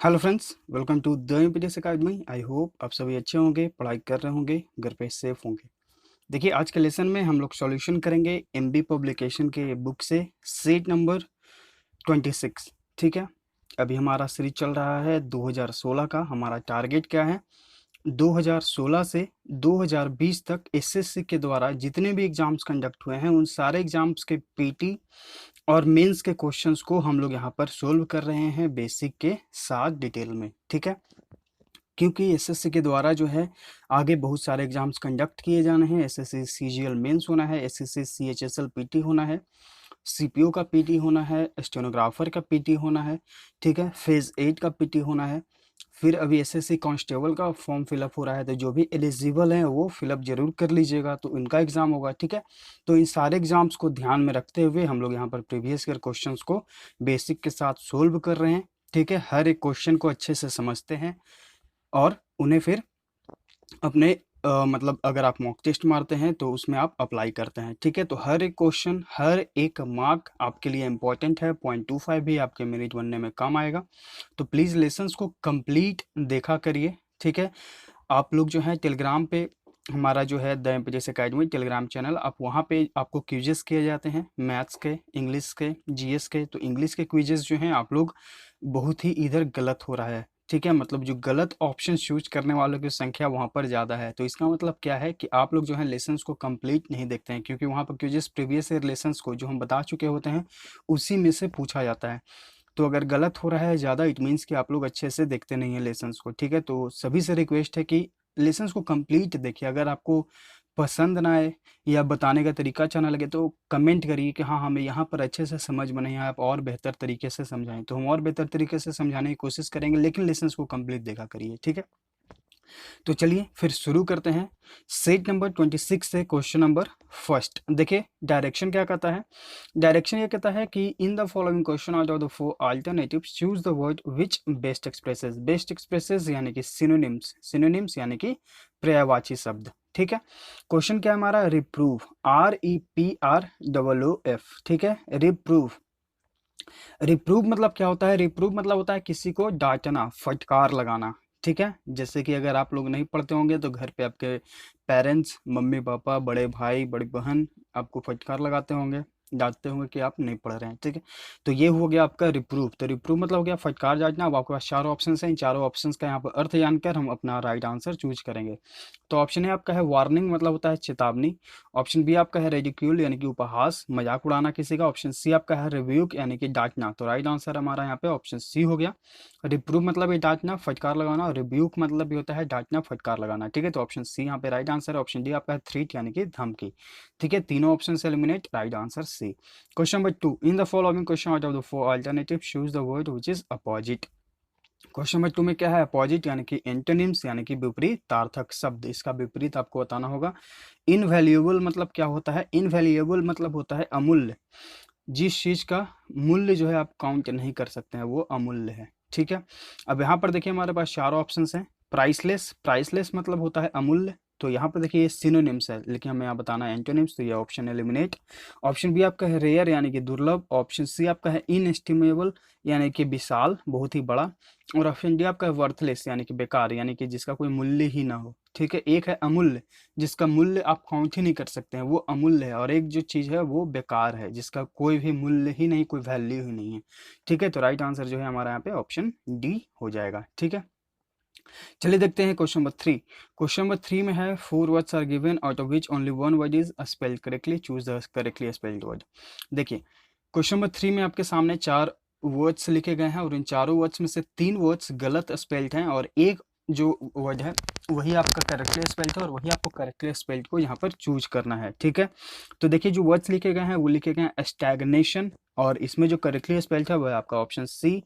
Hello friends, welcome to the MPTS academy. I hope आप सभी अच्छे होंगे, पढ़ाई कर रहे होंगे, घर पे सेफ होंगे। देखिए, आज के लेसन में हम लोग सॉल्यूशन करेंगे एमबी पब्लिकेशन के बुक से सीट नंबर 26। ठीक है, अभी हमारा सीरीज चल रहा है 2016 का। हमारा टारगेट क्या है? 2016 से 2020 तक एसएससी के द्वारा जितने भी एग्जाम्स कंडक्ट हुए हैं उन सारे एग्जाम्स के पीटी और मेंस के क्वेश्चंस को हम लोग यहाँ पर सोल्व कर रहे हैं बेसिक के साथ डिटेल में। ठीक है, क्योंकि एसएससी के द्वारा जो है आगे बहुत सारे एग्जाम्स कंडक्ट किए जाने हैं। एसएससी सीजीएल मेंस होना है, एसएससी सीएचएसएल पीटी होना है, सीपीओ का पीटी होना है, स्टेनोग्राफर का पीटी होना है। ठीक है, फेज 8 का पीटी होना है। फिर अभी एसएससी कांस्टेबल का फॉर्म फिलअप हो रहा है, तो जो भी एलिजिबल हैं वो फिलअप जरूर कर लीजिएगा, तो इनका एग्जाम होगा। ठीक है, तो इन सारे एग्जाम्स को ध्यान में रखते हुए हम लोग यहाँ पर प्रीवियस ईयर क्वेश्चंस को बेसिक के साथ सोल्व कर रहे हैं। ठीक है, हर एक क्वेश्चन को अच्छे से समझते हैं और उन्हें फिर अपने मतलब अगर आप मॉक टेस्ट मारते हैं तो उसमें आप अप्लाई करते हैं। ठीक है, तो हर एक क्वेश्चन, हर एक मार्क आपके लिए इम्पोर्टेंट है। 0.25 भी आपके मेरिट बनने में काम आएगा। तो प्लीज़ लेसन्स को कंप्लीट देखा करिए। ठीक है, आप लोग जो है टेलीग्राम पे, हमारा जो है the MPTS academy Telegram channel, आप वहाँ पे आपको क्विजेस किए जाते हैं, मैथ्स के, इंग्लिश के, जीएस के। तो इंग्लिश के क्विजेस जो हैं आप लोग बहुत ही इधर गलत हो रहा है। ठीक है, मतलब जो गलत ऑप्शन चूज करने वालों की संख्या वहाँ पर ज़्यादा है। तो इसका मतलब क्या है कि आप लोग जो है लेसन्स को कंप्लीट नहीं देखते हैं, क्योंकि वहाँ पर क्विजेस प्रीवियस ईयर लेसन्स को जो हम बता चुके होते हैं उसी में से पूछा जाता है। तो अगर गलत हो रहा है ज़्यादा, इट मीन्स कि आप लोग अच्छे से देखते नहीं हैं लेसन्स को। ठीक है, तो सभी से रिक्वेस्ट है कि लेसन्स को कंप्लीट देखिए। अगर आपको पसंद ना आए या बताने का तरीका अच्छा ना लगे तो कमेंट करिए कि हाँ, हमें यहाँ पर अच्छे से समझ में नहीं आया, आप और बेहतर तरीके से समझाएं। तो हम और बेहतर तरीके से समझाने की कोशिश करेंगे, लेकिन लेसन्स को कंप्लीट देखा करिए। ठीक है, तो चलिए फिर शुरू करते हैं। सेट नंबर 26 से क्वेश्चन नंबर फर्स्ट देखिए, डायरेक्शन क्या कहता है। डायरेक्शन ये कहता है कि इन the following question out of the four alternatives choose the word which best expresses. Best expresses यानी कि सिनोनिम्स, सिनोनिम्स यानी कि पर्यायवाची शब्द। ठीक है, क्वेश्चन क्या है हमारा? रिप्रूव, REPROOF। ठीक है, रिप्रूव। रिप्रूव मतलब क्या होता है? रिप्रूव मतलब होता है किसी को डांटना, फटकार लगाना। ठीक है, जैसे कि अगर आप लोग नहीं पढ़ते होंगे तो घर पे आपके पेरेंट्स, मम्मी पापा, बड़े भाई, बड़ी बहन आपको फटकार लगाते होंगे, डांटते होंगे कि आप नहीं पढ़ रहे हैं। ठीक है, तो ये हो गया आपका रिप्रूव। तो रिप्रूव मतलब हो गया फटकार डांटना। अब आपके पास चार ऑप्शन हैं, इन चारों ऑप्शन का यहाँ पर अर्थ जानकर हम अपना राइट आंसर चूज करेंगे। तो ऑप्शन ए आपका है वार्निंग, मतलब होता है चेतावनी। ऑप्शन बी आपका है रेडिक्यूल यानी कि उपहास, मजाक उड़ाना किसी का। ऑप्शन सी आपका है रिव्यूक यानी कि डांटना। तो राइट आंसर हमारा यहाँ पे ऑप्शन सी हो गया। रिप्रूव मतलब ये डांटना, फटकार लगाना, और रिव्यूक मतलब भी होता है डांटना, फटकार लगाना। ठीक है, तो ऑप्शन सी यहाँ पे राइट आंसर है। ऑप्शन डी आपका है थ्रीट यानी कि धमकी। ठीक है, तीनों ऑप्शन से eliminate, right answer C. Question number 2, in the following question out of the four alternative choose the word which is opposite. Question number 2 में क्या है? अपोजिट यानी कि एंटोनिम्स यानी कि विपरीतार्थक शब्द, इसका विपरीत आपको बताना होगा। इनवैल्यूएबल मतलब क्या होता है? इनवैल्यूएबल मतलब होता है अमूल्य। जिस चीज का मूल्य जो है आप काउंट नहीं कर सकते हैं वो अमूल्य है। ठीक है, अब यहाँ पर देखिए हमारे पास चार ऑप्शन हैं। प्राइसलेस, प्राइसलेस मतलब होता है अमूल्य। तो यहाँ पर देखिए ये सिनोनिम्स है, लेकिन हमें यहाँ बताना है एंटोनिम्स, तो ये ऑप्शन एलिमिनेट। ऑप्शन बी आपका है रेयर यानी कि दुर्लभ। ऑप्शन सी आपका है इनएस्टिमेबल यानी कि विशाल, बहुत ही बड़ा। और ऑप्शन डी आपका है वर्थलेस यानी कि बेकार, यानी कि जिसका कोई मूल्य ही ना हो। ठीक है, एक है अमूल्य, जिसका मूल्य आप काउंट ही नहीं कर सकते हैं, वो अमूल्य है। और एक जो चीज है वो बेकार है, जिसका कोई भी मूल्य ही नहीं, कोई वैल्यू ही नहीं है। ठीक है, तो राइट आंसर जो है हमारा यहाँ पे ऑप्शन डी हो जाएगा। ठीक है, चलिए देखते हैं क्वेश्चन नंबर 3। क्वेश्चन नंबर 3 में है four words are given out of which only one word is spelled correctly, choose the correctly spelled word. देखिए, क्वेश्चन नंबर 3 में आपके सामने चार वर्ड्स लिखे गए हैं और इन चारों वर्ड्स में से तीन वर्ड्स गलत स्पेल्ड हैं और एक जो वर्ड है वही आपका करेक्टली स्पेल्ड है और वही आपको करेक्टली स्पेल्ड को यहाँ पर चूज करना है। ठीक है, तो देखिए जो वर्ड्स लिखे गए हैं वो लिखे गए हैं स्टैग्नेशन, और इसमें जो करेक्टली स्पेल्ड है वो है आपका ऑप्शन सी,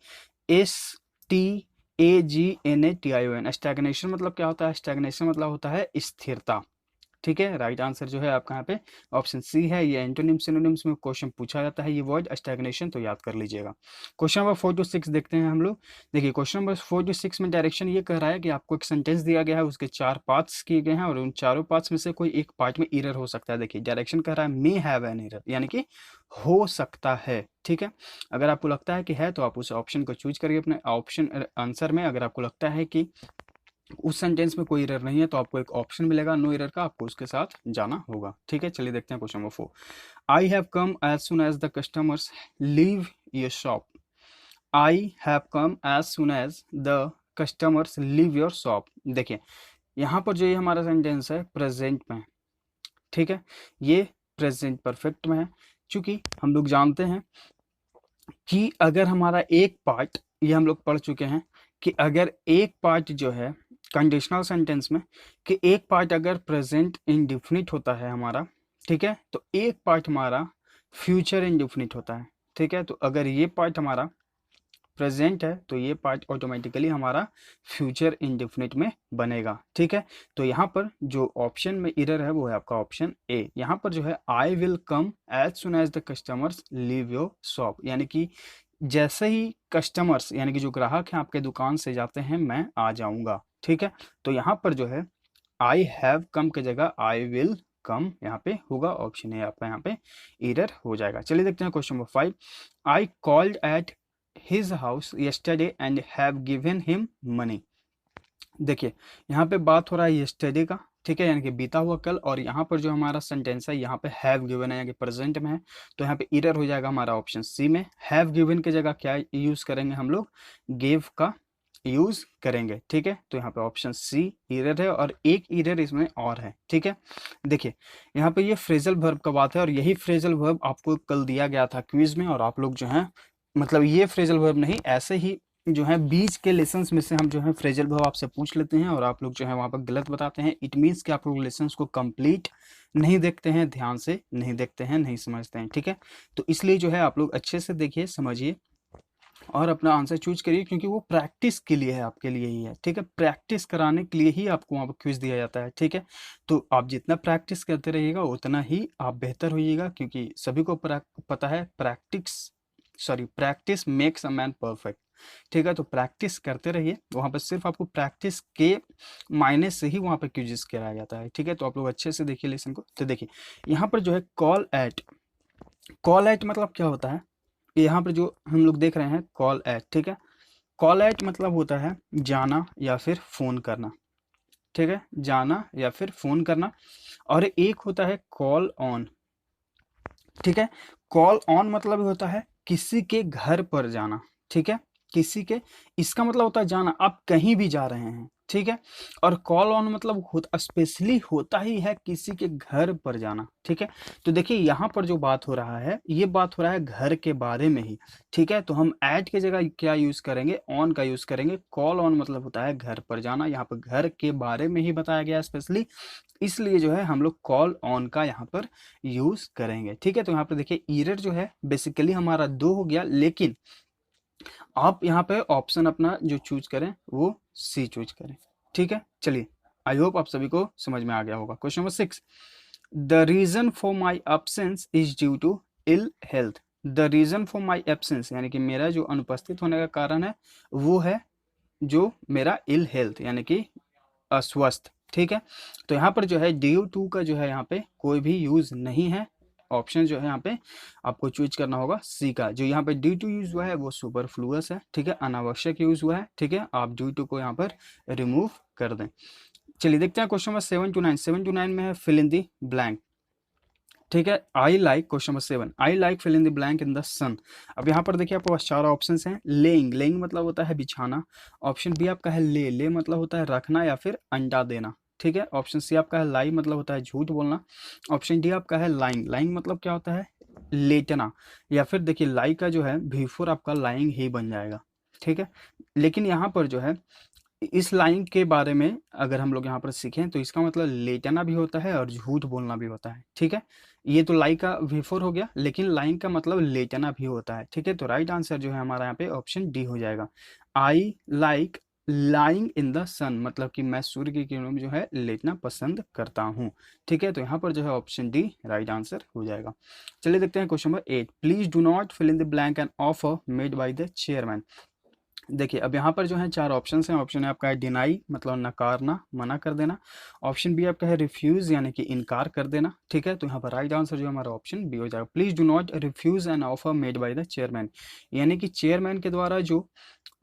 STAGNATION। स्टैग्नेशन मतलब क्या होता है? स्टैग्नेशन मतलब होता है स्थिरता। ठीक है, राइट आंसर जो है आपका यहाँ पे ऑप्शन सी है। ये एंटोनिम सिनोनिम्स में क्वेश्चन पूछा जाता है, ये वर्ड स्टैग्नेशन, तो याद कर लीजिएगा। क्वेश्चन नंबर 4 to 6 देखते हैं हम लोग। देखिए क्वेश्चन नंबर 4 to 6 में डायरेक्शन ये कह रहा है कि आपको एक सेंटेंस दिया गया है, उसके 4 पार्ट्स किए गए हैं और उन चारों पार्ट्स में से कोई एक पार्ट में एरर हो सकता है। देखिए डायरेक्शन कह रहा है मे हैव एन एरर, यानी कि हो सकता है। ठीक है, अगर आपको लगता है कि है तो आप उस ऑप्शन को चूज करिए अपने ऑप्शन आंसर में। अगर आपको लगता है कि उस सेंटेंस में कोई एरर नहीं है तो आपको एक ऑप्शन मिलेगा नो एरर का, आपको उसके साथ जाना होगा। ठीक है, चलिए देखते हैं question number 4। I have come as soon as the customers leave your shop. I have come as soon as the customers leave your shop. देखिए यहाँ पर जो ये हमारा सेंटेंस है प्रेजेंट में है। ठीक है, ये प्रेजेंट परफेक्ट में है, क्योंकि हम लोग जानते हैं कि अगर हमारा एक पार्ट, ये हम लोग पढ़ चुके हैं कि अगर एक पार्ट जो है कंडीशनल सेंटेंस में कि एक पार्ट अगर प्रेजेंट इंडेफिनिट होता है हमारा, ठीक है, तो एक पार्ट हमारा फ्यूचर इंडेफिनिट होता है। ठीक है, तो अगर ये पार्ट हमारा प्रेजेंट है तो ये पार्ट ऑटोमेटिकली हमारा फ्यूचर इंडेफिनिट में बनेगा। ठीक है, तो यहाँ पर जो ऑप्शन में एरर है वो है आपका ऑप्शन ए। यहाँ पर जो है I will come as soon as the customers leave your shop, यानी कि जैसे ही कस्टमर्स यानी कि जो ग्राहक हैं आपके दुकान से जाते हैं मैं आ जाऊंगा। ठीक है, तो यहाँ पर जो है आई हैव कम की जगह आई विल कम यहाँ पे होगा, ऑप्शन ए आपका यहाँ पे एरर हो जाएगा। चलिए देखते हैं question number 5। I called at his house yesterday and have given him money. देखिए यहाँ पे बात हो रहा है yesterday का, ठीक है, यानी कि बीता हुआ कल, और यहाँ पर जो हमारा सेंटेंस है यहाँ पे हैव गिवन है यानी कि प्रेजेंट में है, तो यहाँ पे एरर हो जाएगा हमारा ऑप्शन सी में। हैव गिवन की जगह क्या यूज करेंगे हम लोग, गिव का यूज करेंगे। ठीक है, तो यहाँ पे ऑप्शन सी एरर है, और एक एरर इसमें और है। ठीक है, देखिए यहाँ पे ये फ्रेजल वर्ब का बात है, और यही फ्रेजल वर्ब आपको कल दिया गया था क्विज में, और आप लोग जो है मतलब ये फ्रेजल वर्ब नहीं, ऐसे ही जो है बीच के लेसन्स में से हम जो है फ्रेजल वर्ब आपसे पूछ लेते हैं और आप लोग जो है वहाँ पर गलत बताते हैं। इट मीन्स कि आप लोग लेसन्स को कंप्लीट नहीं देखते हैं, ध्यान से नहीं देखते हैं, नहीं समझते हैं। ठीक है, तो इसलिए जो है आप लोग अच्छे से देखिए, समझिए और अपना आंसर चूज करिए, क्योंकि वो प्रैक्टिस के लिए है, आपके लिए ही है। ठीक है, प्रैक्टिस कराने के लिए ही आपको वहाँ पर क्विज दिया जाता है। ठीक है, तो आप जितना प्रैक्टिस करते रहिएगा उतना ही आप बेहतर होइएगा, क्योंकि सभी को पता है practice makes a man perfect. ठीक है, तो प्रैक्टिस करते रहिए, वहाँ पर सिर्फ आपको प्रैक्टिस के मायने से ही वहाँ पर क्विजेस कराया जाता है। ठीक है, तो आप लोग अच्छे से देखिए लेसन को। तो देखिए यहाँ पर जो है कॉल एट मतलब क्या होता है, यहाँ पर जो हम लोग देख रहे हैं कॉल एट। ठीक है, कॉल एट मतलब होता है जाना या फिर फोन करना। ठीक है, जाना या फिर फोन करना, और एक होता है कॉल ऑन। ठीक है, कॉल ऑन मतलब होता है किसी के घर पर जाना। ठीक है, किसी के, इसका मतलब होता है जाना, आप कहीं भी जा रहे हैं। ठीक है, और कॉल ऑन मतलब स्पेशली होता ही है किसी के घर पर जाना। ठीक है, तो देखिए यहाँ पर जो बात हो रहा है ये बात हो रहा है घर के बारे में ही। ठीक है, तो हम एट की जगह क्या यूज करेंगे, ऑन का यूज करेंगे। कॉल ऑन मतलब होता है घर पर जाना, यहाँ पर घर के बारे में ही बताया गया स्पेशली, इसलिए जो है हम लोग कॉल ऑन का यहाँ पर यूज करेंगे। ठीक है, तो यहाँ पर देखिए एरर जो है बेसिकली हमारा 2 हो गया, लेकिन आप यहाँ पे ऑप्शन अपना जो चूज करें वो सी चूज करें। ठीक है, चलिए आई होप आप सभी को समझ में आ गया होगा। Question number 6। The reason for my absence is due to ill health. The reason for my absence यानी कि मेरा जो अनुपस्थित होने का कारण है वो है जो मेरा इल हेल्थ यानी कि अस्वस्थ। ठीक है, तो यहाँ पर जो है ड्यू टू का जो है यहाँ पे कोई भी यूज नहीं है, ऑप्शन जो है यहाँ पे आपको चूज करना होगा सी का। जो यहाँ पे ड्यू टू यूज हुआ है वो सुपरफ्लुअस है। ठीक है, अनावश्यक यूज हुआ है। ठीक है, आप ड्यू टू को यहाँ पर रिमूव कर दें। चलिए देखते हैं क्वेश्चन नंबर 7 to 9। 7 to 9 में है फिल इन दी ब्लैंक। ठीक है, I like, question number 7, I like fill in the blank in the sun. अब यहाँ पर देखिए आपके पास 4 ऑप्शंस हैं। लेइंग मतलब होता है बिछाना। ऑप्शन बी आपका है ले मतलब होता है रखना या फिर अंडा देना। ठीक है, ऑप्शन सी आपका है लाई मतलब होता है झूठ बोलना। ऑप्शन डी आपका है लाइंग मतलब क्या होता है लेटना, या फिर देखिए लाई का जो है बिफोर आपका लाइंग ही बन जाएगा। ठीक है, लेकिन यहाँ पर जो है इस लाइन के बारे में अगर हम लोग यहाँ पर सीखें तो इसका मतलब लेटना भी होता है और झूठ बोलना भी होता है। ठीक है, ये तो लाई का बिफोर हो गया, लेकिन लाइन का मतलब लेटना भी होता है। ठीक है, तो राइट आंसर जो है हमारा यहाँ पे ऑप्शन डी हो जाएगा। I like lying in the sun, मतलब कि मैं सूर्य की किरणों में जो है लेटना पसंद करता हूँ। ठीक है, तो यहाँ पर जो है ऑप्शन डी राइट आंसर हो जाएगा। चलिए देखते हैं question number 8, please do not fill in the blank an offer made by the chairman. देखिए अब यहाँ पर जो है चार ऑप्शन हैं। ऑप्शन है आपका है डिनाई, मतलब नकारना, मना कर देना। ऑप्शन बी आपका है रिफ्यूज, यानी कि इनकार कर देना। ठीक है, तो यहाँ पर राइट आंसर जो है हमारा ऑप्शन बी हो जाएगा। Please do not refuse an offer made by the chairman, यानी कि चेयरमैन के द्वारा जो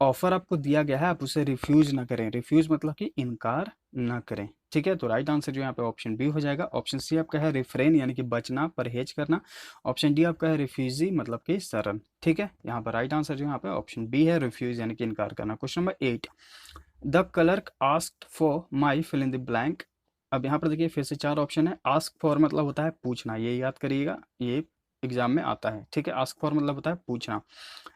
ऑफर आपको दिया गया है आप उसे रिफ्यूज ना करें। रिफ्यूज मतलब कि इनकार ना करें। ठीक है, तो राइट आंसर जो यहाँ पे ऑप्शन बी हो जाएगा। ऑप्शन सी आपका है रिफ्रेन, यानी कि बचना, परहेज करना। ऑप्शन डी आपका है रिफ्यूजी, मतलब कि शरण। ठीक है, यहाँ पर राइट आंसर जो यहाँ पे ऑप्शन बी है, रिफ्यूज यानी कि इनकार करना। Question number 8, the clerk asked for my fill in the blank. अब यहाँ पर देखिए फिर से चार ऑप्शन है। आस्क फॉर मतलब होता है पूछना, ये याद करिएगा, ये एग्जाम में आता है। ठीक है, आस्क फॉर मतलब होता है पूछना।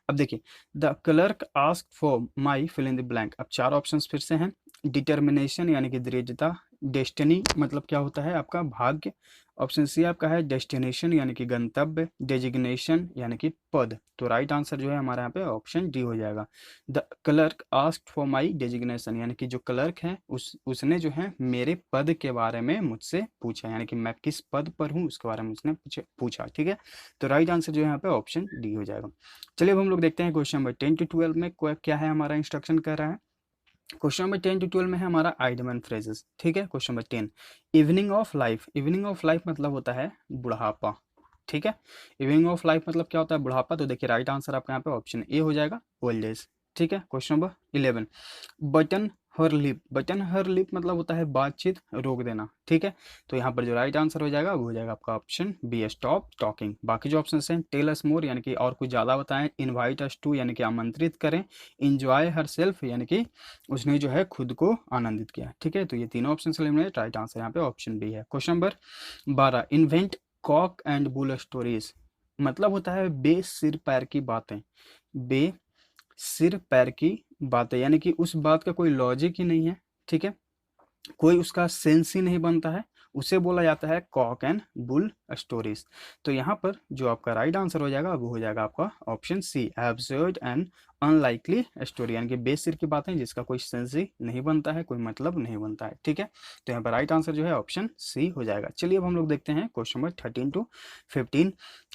अब देखिए the clerk ask for my fill in the blank. अब चार ऑप्शंस फिर से हैं। डिटर्मिनेशन यानी कि दृढ़ता। डेस्टिनी मतलब क्या होता है आपका भाग्य। ऑप्शन सी आपका है डेस्टिनेशन यानी कि गंतव्य। डेजिग्नेशन यानी कि पद। तो राइट आंसर जो है हमारे यहाँ पे ऑप्शन डी हो जाएगा। The clerk asked for my designation, यानी कि जो क्लर्क है उसने जो है मेरे पद के बारे में मुझसे पूछा, यानी कि मैं किस पद पर हूँ उसके बारे में उसने पूछा। ठीक है, तो राइट आंसर जो है यहाँ पे ऑप्शन डी हो जाएगा। चलिए अब हम लोग देखते हैं क्वेश्चन नंबर 10 टू 12 में क्या है हमारा इंस्ट्रक्शन कर रहा है। क्वेश्चन नंबर 10 टू 12 में है हमारा आइडम एंड फ्रेजेस। ठीक है, question number 10, evening of life. Evening of life मतलब होता है बुढ़ापा। ठीक है, इवनिंग ऑफ लाइफ मतलब क्या होता है बुढ़ापा। तो देखिए राइट आंसर आपका यहाँ पे ऑप्शन ए हो जाएगा, ओल्ड एज। ठीक है, क्वेश्चन नंबर 11, बटन हर लिप। बटन हर लिप मतलब होता है बातचीत रोक देना। ठीक है, तो यहाँ पर जो राइट आंसर हो जाएगा वो हो जाएगा आपका ऑप्शन बी, स्टॉप टॉकिंग। बाकी जो ऑप्शन हैं, टेल अस मोर यानी कि और कुछ ज़्यादा बताएं। इनवाइट अस टू यानी कि आमंत्रित करें। इंजॉय हर सेल्फ यानी कि उसने जो है खुद को आनंदित किया। ठीक है, तो ये तीनों ऑप्शन से एलिमिनेट, राइट आंसर यहाँ पे ऑप्शन बी है। Question number 12, invent cock and bull stories. मतलब होता है बे सिर पैर की बातें। बे सिर पैर की बातें यानी कि उस बात का कोई लॉजिक ही नहीं है। ठीक है, कोई उसका सेंस ही नहीं बनता है, उसे बोला जाता है कॉक एंड बुल स्टोरीज। तो यहाँ पर जो आपका राइट आंसर हो जाएगा वो हो जाएगा आपका option C, absurd and unlikely story, यानी कि बेसिर की बातें जिसका कोई सेंस ही नहीं बनता है, कोई मतलब नहीं बनता है। ठीक है, तो यहाँ पर राइट आंसर जो है ऑप्शन सी हो जाएगा। चलिए अब हम लोग देखते हैं क्वेश्चन नंबर 13 टू 15।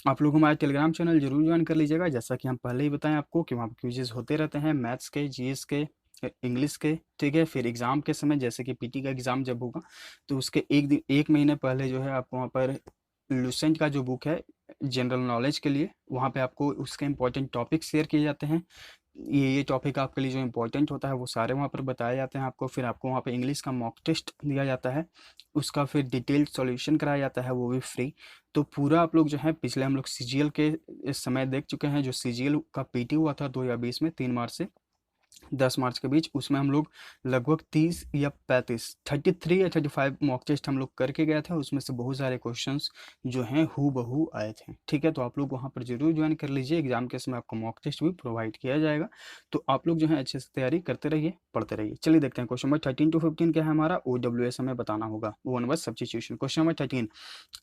आप लोग हमारे टेलीग्राम चैनल जरूर ज्वाइन कर लीजिएगा, जैसा कि हम पहले ही बताएं आपको कि वहाँ पर क्विजेज होते रहते हैं, मैथ्स के, जीएस के, इंग्लिश के। ठीक है, फिर एग्जाम के समय जैसे कि पीटी का एग्जाम जब होगा तो उसके एक महीने पहले जो है आपको वहाँ पर लुसेंट का जो बुक है जनरल नॉलेज के लिए, वहाँ पे आपको उसके इंपॉर्टेंट टॉपिक शेयर किए जाते हैं। ये टॉपिक आपके लिए जो इंपॉर्टेंट होता है वो सारे वहाँ पर बताए जाते हैं आपको। फिर आपको वहाँ पे इंग्लिश का मॉक टेस्ट दिया जाता है, उसका फिर डिटेल्ड सॉल्यूशन कराया जाता है, वो भी फ्री। तो पूरा आप लोग जो है पिछले हम लोग सीजीएल के इस समय देख चुके हैं। जो सीजीएल का पीटी हुआ था 2020 में 3 मार्च से 10 मार्च के बीच, उसमें हम लोग लगभग 30 या 33 या 35 मॉक टेस्ट हम लोग करके गए थे। उसमें से बहुत सारे क्वेश्चंस जो हैं हू बहू आए थे। ठीक है, तो आप लोग वहाँ पर जरूर ज्वाइन कर लीजिए। एग्जाम के समय आपको मॉक टेस्ट भी प्रोवाइड किया जाएगा। तो आप लोग जो है अच्छे से तैयारी करते रहिए, पढ़ते रहिए। चलिए देखते हैं क्वेश्चन नंबर 13 टू 15 क्या है हमारा। OWS हमें बताना होगा, one word substitution. Question number 13,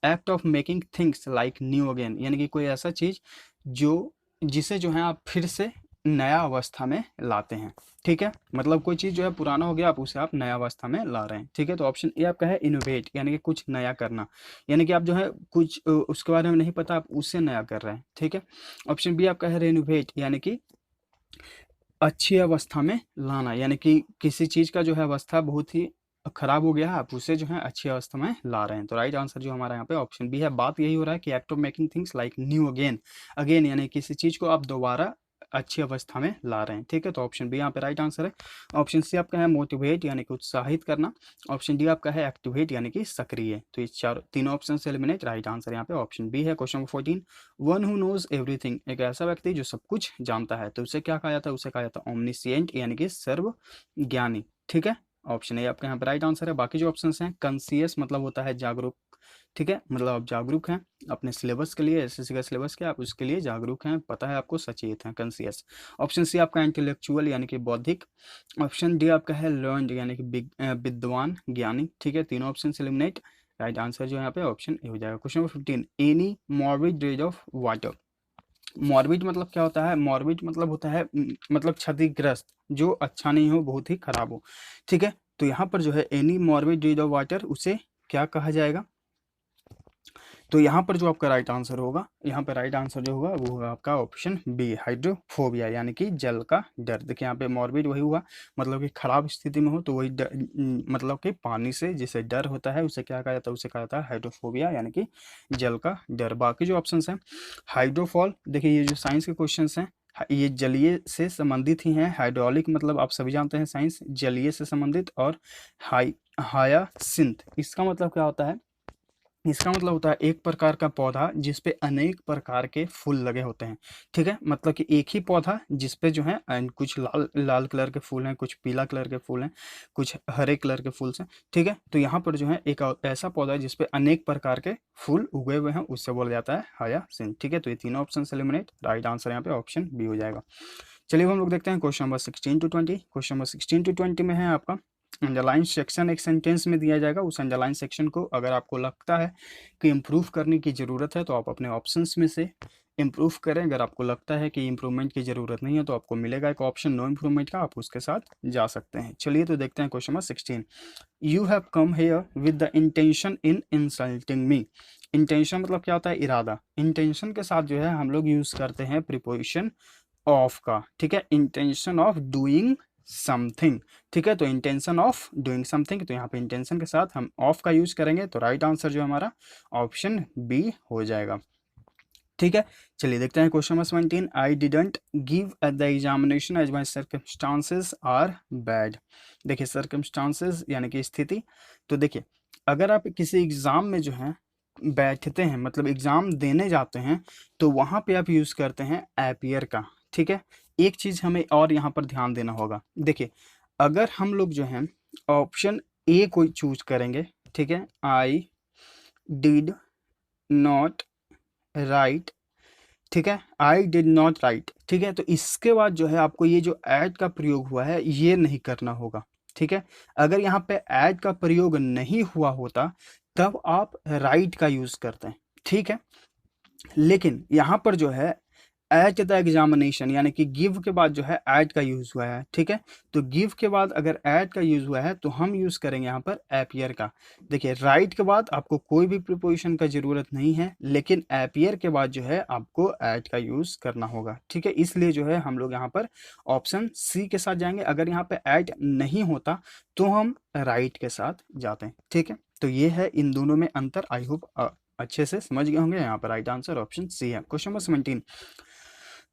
act of making things like new again, यानी कि कोई ऐसा चीज जिसे जो है आप फिर से नया अवस्था में लाते हैं। ठीक है, मतलब कोई चीज़ जो है पुराना हो गया आप उसे आप नया अवस्था में ला रहे हैं। ठीक है, तो ऑप्शन ए आपका है इनोवेट, यानी कि कुछ नया करना, यानी कि आप जो है कुछ उसके बारे में नहीं पता आप उससे नया कर रहे हैं। ठीक है, ऑप्शन बी आपका है रेनोवेट, यानी कि अच्छी अवस्था में लाना, यानी कि किसी चीज़ का जो है अवस्था बहुत ही खराब हो गया है आप उसे जो है अच्छी अवस्था में ला रहे हैं। तो राइट आंसर जो हमारा यहाँ पे ऑप्शन बी है। बात यही हो रहा है कि act of making things like new again. Again यानी किसी चीज़ को आप दोबारा अच्छी अवस्था में ला रहे हैं। ठीक है, तो ऑप्शन बी यहाँ पे राइट आंसर है। ऑप्शन सी आपका है मोटिवेट, यानी कि उत्साहित करना। ऑप्शन डी आपका है एक्टिवेट, यानी कि सक्रिय। तो ये तीनों ऑप्शन से एलिमिनेट, राइट आंसर यहाँ पे ऑप्शन बी है। Question number 14, one who knows everything, एक ऐसा व्यक्ति जो सब कुछ जानता है। तो उसे क्या कहा जाता है, उसे कहा जाता है ओमनिसिएंट, यानी कि सर्व ज्ञानी। ठीक है, ऑप्शन ए आपका यहाँ पे राइट आंसर है। बाकी जो ऑप्शन हैं, कंसियस मतलब होता है जागरूक। ठीक है, मतलब आप जागरूक हैं अपने सिलेबस के लिए, एसएससी का सिलेबस के, आप उसके लिए जागरूक हैं, पता है आपको, सचेत हैं, कंसियस। ऑप्शन सी आपका इंटेलेक्चुअल, यानी कि बौद्धिक। ऑप्शन डी आपका है लर्नड, यानी कि विद्वान, ज्ञानी। ठीक है, तीनों ऑप्शन से एलिमिनेट, राइट आंसर जो यहाँ पे ऑप्शन ए हो जाएगा। Question number 15, any morbid rays of water, morbid मतलब क्या होता है? मॉर्बिड मतलब होता है मतलब क्षतिग्रस्त, जो अच्छा नहीं हो, बहुत ही खराब हो। ठीक है, तो यहाँ पर जो है any morbid did of water, उसे क्या कहा जाएगा? तो यहाँ पर जो आपका राइट आंसर होगा, यहाँ पे राइट आंसर जो होगा वो होगा आपका ऑप्शन बी, हाइड्रोफोबिया, यानी कि जल का डर। देखिए यहाँ पे मॉर्बिड वही हुआ, मतलब कि खराब स्थिति में हो तो वही मतलब कि पानी से जिसे डर होता है उसे क्या कहा जाता है? उसे कहा जाता है हाइड्रोफोबिया, यानी कि जल का डर। बाकी जो ऑप्शन हैं, हाइड्रोफॉल, देखिए ये जो साइंस के क्वेश्चन हैं ये जलीय से संबंधित ही हैं। हाइड्रोलिक मतलब आप सभी जानते हैं साइंस, जलीय से संबंधित। और हायासिंथ, इसका मतलब क्या होता है? इसका मतलब होता है एक प्रकार का पौधा जिसपे अनेक प्रकार के फूल लगे होते हैं। ठीक है, मतलब कि एक ही पौधा जिसपे जो है कुछ लाल लाल कलर के फूल हैं, कुछ पीला कलर के फूल हैं, कुछ हरे कलर के फूल हैं। ठीक है, तो यहाँ पर जो है एक ऐसा पौधा है जिसपे अनेक प्रकार के फूल उगे हुए हैं, उससे बोला जाता है हायासिंथ। ठीक है, तो ये तीनों ऑप्शन एलिमिनेट, राइट आंसर यहाँ पे ऑप्शन बी हो जाएगा। चलिए अब हम लोग देखते हैं question number 16 to 20। Question number 16 to 20 में है आपका अंडरलाइन सेक्शन, एक सेंटेंस में दिया जाएगा। उस अंडरलाइन सेक्शन को अगर आपको लगता है कि इम्प्रूव करने की ज़रूरत है तो आप अपने ऑप्शंस में से इम्प्रूव करें। अगर आपको लगता है कि इम्प्रूवमेंट की ज़रूरत नहीं है तो आपको मिलेगा एक ऑप्शन नो इम्प्रूवमेंट का, आप उसके साथ जा सकते हैं। चलिए तो देखते हैं question number 16। You have come here with the intention in insulting me. Intention मतलब क्या होता है? इरादा। इंटेंशन के साथ जो है हम लोग यूज़ करते हैं प्रीपोजिशन ऑफ का। ठीक है, इंटेंशन ऑफ डूइंग समथिंग। ठीक है, तो इंटेंशन ऑफ डूइंग समथिंग, तो यहाँ पे इंटेंशन के साथ हम ऑफ का यूज करेंगे, तो राइट आंसर जो हमारा ऑप्शन बी हो जाएगा। ठीक है, चलिए देखते हैं question number 17। I didn't give at the examination as my circumstances are bad. देखिए सर्कमस्टांसेस यानी कि स्थिति। तो देखिए अगर आप किसी एग्जाम में जो है बैठते हैं, मतलब एग्जाम देने जाते हैं, तो वहां पे आप यूज करते हैं एपियर का। ठीक है, एक चीज हमें और यहाँ पर ध्यान देना होगा। देखिए अगर हम लोग जो है ऑप्शन ए को चूज करेंगे, ठीक है, आई डिड नॉट राइट, ठीक है, आई डिड नॉट राइट, ठीक है, तो इसके बाद जो है आपको ये जो ऐड का प्रयोग हुआ है ये नहीं करना होगा। ठीक है, अगर यहाँ पे ऐड का प्रयोग नहीं हुआ होता तब आप राइट का यूज करते हैं। ठीक है, लेकिन यहाँ पर जो है एट द एग्जामिनेशन यानी कि गिव के बाद जो है एट का यूज हुआ है। ठीक है, तो गिव के बाद अगर एट का यूज हुआ है तो हम यूज करेंगे यहाँ पर एपियर का। देखिए राइट के बाद आपको कोई भी प्रीपोजिशन का जरूरत नहीं है, लेकिन एपियर के बाद जो है आपको एट का यूज करना होगा। ठीक है, इसलिए जो है हम लोग यहाँ पर ऑप्शन सी के साथ जाएंगे। अगर यहाँ पे एट नहीं होता तो हम राइट के साथ जाते हैं। ठीक है, तो ये है इन दोनों में अंतर। आई होप अच्छे से समझ गए होंगे। यहाँ पर राइट आंसर ऑप्शन सी है। Question number 17।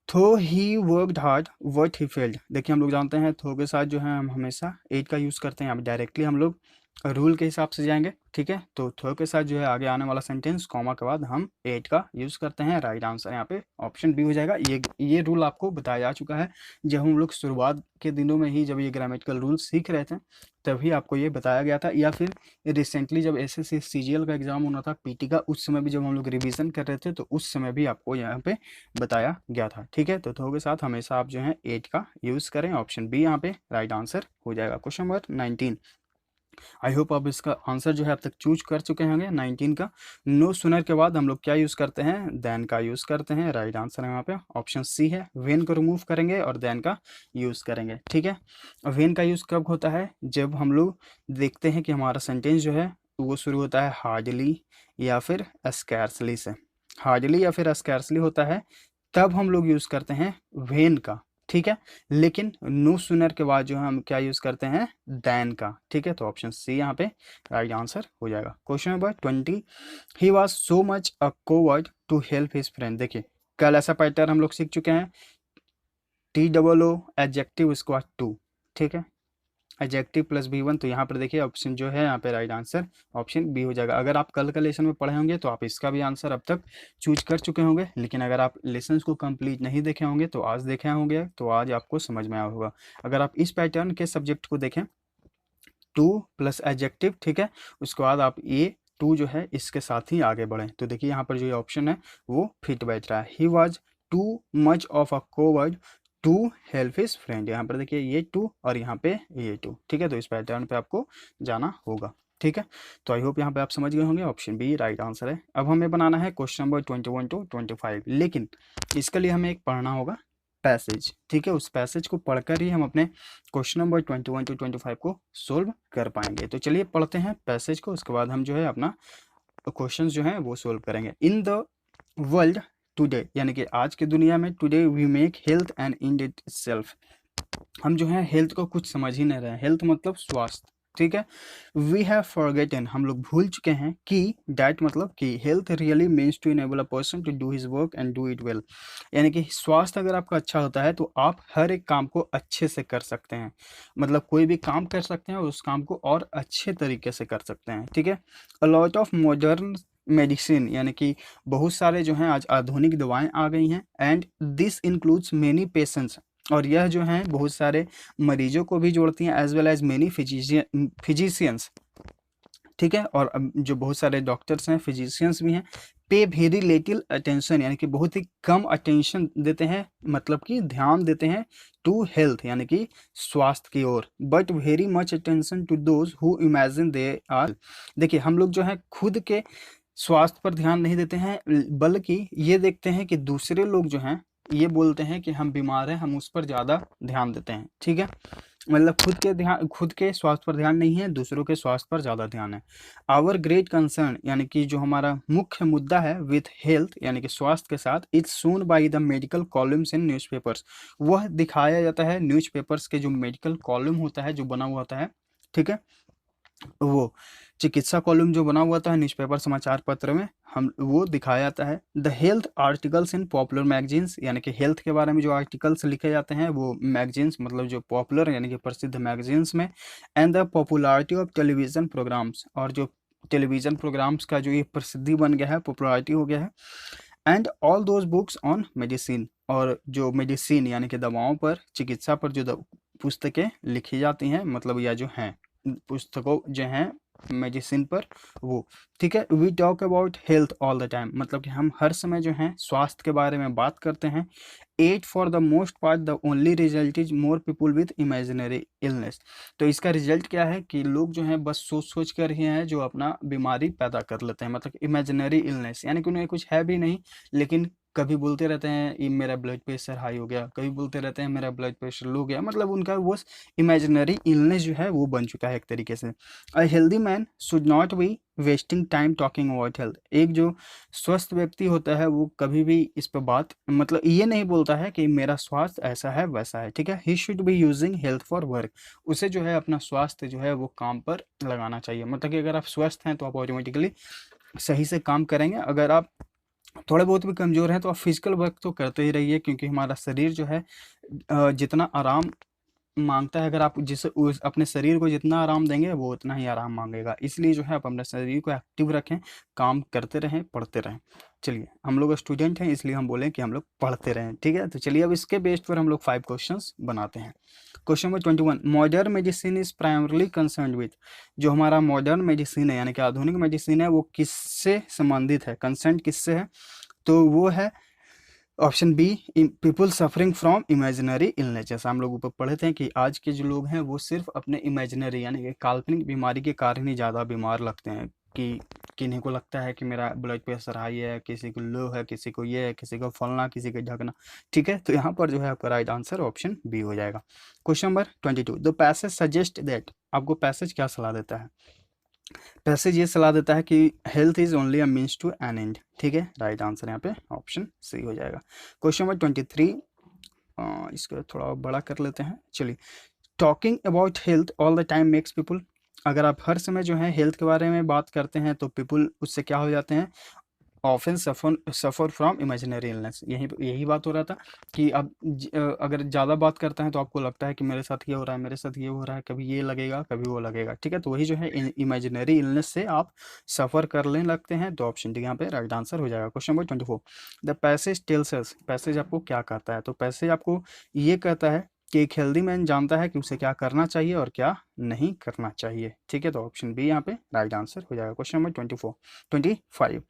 थो he worked hard what he failed. देखिए हम लोग जानते हैं थो के साथ जो है हम हमेशा एट का यूज़ करते हैं। अब डायरेक्टली हम लोग रूल के हिसाब से जाएंगे। ठीक है, तो थो के साथ जो है आगे आने वाला सेंटेंस कॉमा के बाद हम एट का यूज़ करते हैं। राइट आंसर यहाँ पे ऑप्शन बी हो जाएगा। ये रूल आपको बताया जा चुका है जब हम लोग शुरुआत के दिनों में ही जब ये ग्रामेटिकल रूल सीख रहे थे तभी आपको ये बताया गया था, या फिर रिसेंटली जब एसएससी सीजीएल का एग्जाम होना था पीटी का, उस समय भी जब हम लोग रिवीजन कर रहे थे तो उस समय भी आपको यहाँ पे बताया गया था। ठीक है, तो थो के साथ हमेशा आप जो है एट का यूज़ करें। ऑप्शन बी यहाँ पे राइट आंसर हो जाएगा। Question number 19। आई होप आप इसका आंसर जो है अब तक चूज कर चुके होंगे 19 का। नो सुनर के बाद हम लोग क्या यूज़ करते हैं? देन का यूज़ करते हैं। राइट आंसर है यहाँ पे ऑप्शन सी है। वेन को रिमूव करेंगे और देन का यूज़ करेंगे। ठीक है, वेन का यूज़ कब होता है? जब हम लोग देखते हैं कि हमारा सेंटेंस जो है वो शुरू होता है हार्डली या फिर स्कैर्सली से। हार्डली या फिर स्कैर्सली होता है तब हम लोग यूज़ करते हैं वेन का। ठीक है, लेकिन नो सुनर के बाद जो है हम क्या यूज करते हैं? देन का। ठीक है, तो ऑप्शन सी यहाँ पे राइट आंसर हो जाएगा। Question number 20। He was so much a coward to help his friend. देखिए कल ऐसा पैटर्न हम लोग सीख चुके हैं, टी डबल ओ एडजेक्टिव उसके बाद टू। ठीक है, एडजेक्टिव प्लस बी वन, तो यहाँ पर देखिए ऑप्शन जो है यहाँ पे राइट आंसर ऑप्शन बी हो जाएगा। अगर आप कल का लेसन में पढ़े होंगे तो आप इसका भी आंसर अब तक चूज कर चुके होंगे, लेकिन अगर आप लेसन को कंप्लीट नहीं देखे होंगे तो आज देखे होंगे तो आज आपको समझ में आया होगा। अगर आप इस पैटर्न के सब्जेक्ट को देखें, टू प्लस एडजेक्टिव, ठीक है, उसके बाद आप ये टू जो है इसके साथ ही आगे बढ़ें, तो देखिए यहाँ पर जो ये ऑप्शन है वो फिट बैठ रहा है। He was too much of a coward to help his friend. यहाँ पर देखिए ये टू और यहाँ पे ये टू। ठीक है, तो इस पैटर्न पे आपको जाना होगा। ठीक है, तो आई होप यहाँ पे आप समझ गए होंगे, ऑप्शन बी राइट आंसर है। अब हमें बनाना है क्वेश्चन नंबर 21 टू 25, लेकिन इसके लिए हमें एक पढ़ना होगा पैसेज, ठीक है, उस पैसेज को पढ़कर ही हम अपने क्वेश्चन नंबर 21 टू 25 को सोल्व कर पाएंगे। तो चलिए पढ़ते हैं पैसेज को, उसके बाद हम जो है अपना क्वेश्चंस जो हैं वो सोल्व करेंगे। इन द वर्ल्ड टुडे, यानी कि आज की दुनिया में, today we make health and in itself, हम जो है हेल्थ को कुछ समझ ही नहीं रहे हैं। हेल्थ मतलब स्वास्थ्य, ठीक है। वी हैव फॉरगेटन, हम लोग भूल चुके हैं कि डैट मतलब कि health really means to enable a person to do his work and do it well, यानी कि स्वास्थ्य अगर आपका अच्छा होता है तो आप हर एक काम को अच्छे से कर सकते हैं, मतलब कोई भी काम कर सकते हैं और उस काम को और अच्छे तरीके से कर सकते हैं, ठीक है। A lot of modern medicine, यानी कि बहुत सारे जो हैं आज आधुनिक दवाएं आ गई हैं, and this includes many patients, और यह जो हैं बहुत सारे मरीजों को भी जोड़ती हैं, as well as many physicians, ठीक है। और जो बहुत सारे डॉक्टर्स हैं, फिजिशियंस भी हैं, पे वेरी लिटिल अटेंशन, यानी कि बहुत ही कम अटेंशन देते हैं, मतलब कि ध्यान देते हैं टू हेल्थ, यानी कि स्वास्थ्य की ओर, but very much attention to those who imagine they are, देखिए हम लोग जो है खुद के स्वास्थ्य पर ध्यान नहीं देते हैं, बल्कि ये देखते हैं कि दूसरे लोग जो हैं ये बोलते हैं कि हम बीमार हैं, हम उस पर ज़्यादा ध्यान देते हैं, ठीक है। मतलब खुद के स्वास्थ्य पर ध्यान नहीं है, दूसरों के स्वास्थ्य पर ज़्यादा ध्यान है। आवर ग्रेट कंसर्न, यानी कि जो हमारा मुख्य मुद्दा है विथ हेल्थ, यानी कि स्वास्थ्य के साथ, it's shown by the medical columns in newspapers, वह दिखाया जाता है न्यूज़पेपर्स के जो मेडिकल कॉलम होता है, जो बना हुआ होता है, ठीक है, वो चिकित्सा कॉलम जो बना हुआ था न्यूज़पेपर समाचार पत्र में, हम वो दिखाया जाता है। The health articles in popular magazines, यानी कि हेल्थ के बारे में जो आर्टिकल्स लिखे जाते हैं वो मैगजीन्स, मतलब जो पॉपुलर यानी कि प्रसिद्ध मैगजीन्स में। And the popularity of television programmes, और जो टेलीविज़न प्रोग्राम्स का जो ये प्रसिद्धि बन गया है, पॉपुलैरिटी हो गया है। And all those books on medicine, और जो मेडिसिन यानी कि दवाओं पर, चिकित्सा पर जो पुस्तकें लिखी जाती हैं, मतलब या जो हैं पुस्तकों जो हैं मेडिसिन पर, वो, ठीक है। We talk about health all the time, मतलब कि हम हर समय जो है स्वास्थ्य के बारे में बात करते हैं। At for the most part the only result is more people with imaginary illness, तो इसका रिजल्ट क्या है कि लोग जो हैं बस सोच सोच कर ही हैं जो अपना बीमारी पैदा कर लेते हैं, मतलब इमेजिनरी इलनेस, यानी कि उन्हें कुछ है भी नहीं, लेकिन कभी बोलते रहते हैं ये मेरा ब्लड प्रेशर हाई हो गया, कभी बोलते रहते हैं मेरा ब्लड प्रेशर लो गया, मतलब उनका वो इमेजिनरी इलनेस जो है वो बन चुका है एक तरीके से। A healthy man should not be wasting time talking about health, एक जो स्वस्थ व्यक्ति होता है वो कभी भी इस पर बात, मतलब ये नहीं बोलता है कि मेरा स्वास्थ्य ऐसा है वैसा है, ठीक है। He should be using health for work, उसे जो है अपना स्वास्थ्य जो है वो काम पर लगाना चाहिए, मतलब कि अगर आप स्वस्थ हैं तो आप ऑटोमेटिकली सही से काम करेंगे। अगर आप थोड़े बहुत भी कमज़ोर हैं तो आप फिजिकल वर्क तो करते ही रहिए, क्योंकि हमारा शरीर जो है जितना आराम मांगता है, अगर आप अपने शरीर को जितना आराम देंगे वो उतना ही आराम मांगेगा, इसलिए जो है आप अपने शरीर को एक्टिव रखें, काम करते रहें, पढ़ते रहें। चलिए हम लोग स्टूडेंट हैं इसलिए हम बोलें कि हम लोग पढ़ते रहें, ठीक है। तो चलिए अब इसके बेस्ड पर हम लोग 5 क्वेश्चंस बनाते हैं। Question number 21, modern medicine is primarily concern with, जो हमारा मॉडर्न मेडिसिन है यानी कि आधुनिक मेडिसिन है वो किससे संबंधित है, कंसर्न किससे है, तो वो है option B, people suffering from imaginary illness. जैसा हम लोग ऊपर पढ़े थे कि आज के जो लोग हैं वो सिर्फ अपने इमेजिनरी यानी कि काल्पनिक बीमारी के कारण ही ज़्यादा बीमार लगते हैं, कि किन्हीं को लगता है कि मेरा ब्लड प्रेशर हाई है, किसी को लो है, किसी को ये है, किसी को फलना, किसी को ढकना, ठीक है। तो यहाँ पर जो है आपका राइट आंसर ऑप्शन बी हो जाएगा। Question number 22, the passage suggest that, आपको पैसेज क्या सलाह देता है, पैसेज ये सलाह देता है कि health is only a means to an end, ठीक है। राइट आंसर यहाँ पे ऑप्शन सी हो जाएगा। क्वेश्चन नंबर 23, इसको थोड़ा बड़ा कर लेते हैं, चलिए। Talking about health all the time makes people, अगर आप हर समय जो है हेल्थ के बारे में बात करते हैं तो पीपल उससे क्या हो जाते हैं, often suffer from imaginary illness, यही यही बात हो रहा था कि अब अगर ज़्यादा बात करते हैं तो आपको लगता है कि मेरे साथ ये हो रहा है, मेरे साथ ये हो रहा है, कभी ये लगेगा कभी वो लगेगा, ठीक है। तो वही जो है इमेजिनरी इलनेस से आप सफ़र करने लगते हैं, तो ऑप्शन डी यहाँ पे राइट आंसर हो जाएगा। Question number 24, the passage tells us, passage आपको क्या कहता है, तो पैसेज आपको ये कहता है कि एक हेल्दी मैन जानता है कि उसे क्या करना चाहिए और क्या नहीं करना चाहिए, ठीक है। तो ऑप्शन बी यहाँ पे राइट आंसर हो जाएगा। Question number 25,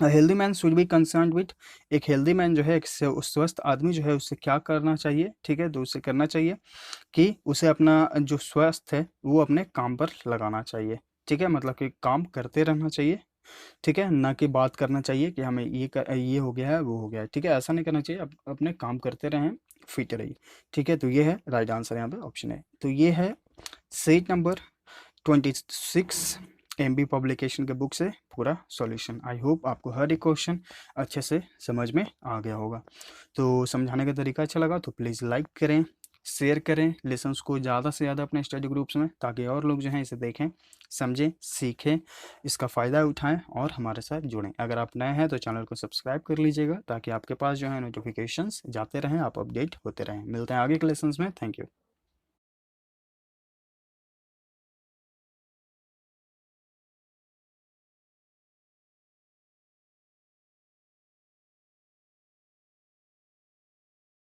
healthy man should be concern with, एक हेल्दी मैन जो है, एक स्वस्थ आदमी जो है उससे क्या करना चाहिए, ठीक है। तो उसे करना चाहिए कि उसे अपना जो स्वास्थ्य है वो अपने काम पर लगाना चाहिए, ठीक है, मतलब कि काम करते रहना चाहिए, ठीक है, ना कि बात करना चाहिए कि हमें ये हो गया है, वो हो गया है, ठीक है, ऐसा नहीं करना चाहिए, अपने काम करते रहें, फिट रहिए, ठीक है। तो ये है राइट आंसर, यहाँ पे ऑप्शन है। तो ये है सीट नंबर 26 एमबी पब्लिकेशन के बुक से पूरा सॉल्यूशन। आई होप आपको हर एक क्वेश्चन अच्छे से समझ में आ गया होगा। तो समझाने का तरीका अच्छा लगा तो प्लीज़ लाइक करें, शेयर करें लेसन्स को ज़्यादा से ज़्यादा अपने स्टडी ग्रुप्स में, ताकि और लोग जो हैं इसे देखें, समझें, सीखें, इसका फ़ायदा उठाएं और हमारे साथ जुड़ें। अगर आप नए हैं तो चैनल को सब्सक्राइब कर लीजिएगा, ताकि आपके पास जो है नोटिफिकेशंस जाते रहें, आप अपडेट होते रहें। मिलते हैं आगे के लेसन्स में। Thank you.